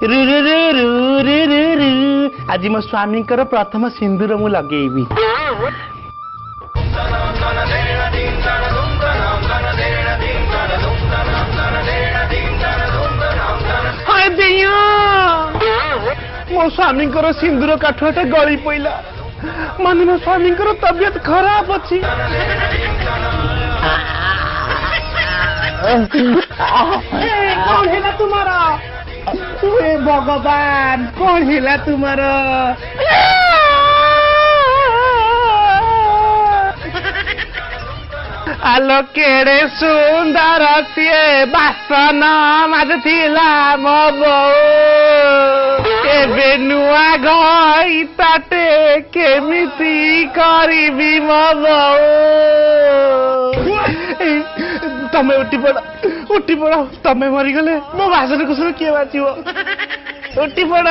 रु रु रु रु रु रु रु आज मो स्वामी प्रथम सिंदूर मु लगेबी हाय दैया मो स्वामी सिंदूर काठुआटा गली पइला माने मो स्वामी तबियत खराब अच्छी कौन है तुम्हारा भगवान कौन है तुम्हारा आलो केड़े सुंदर सीए बासन माजुला मो बो एबे नुआ गई ताटे केमिति करिबी मो बो तमे उठी पड़ तमे मरी गले मो बासन कुसुम किए बाचिबो उठी पड़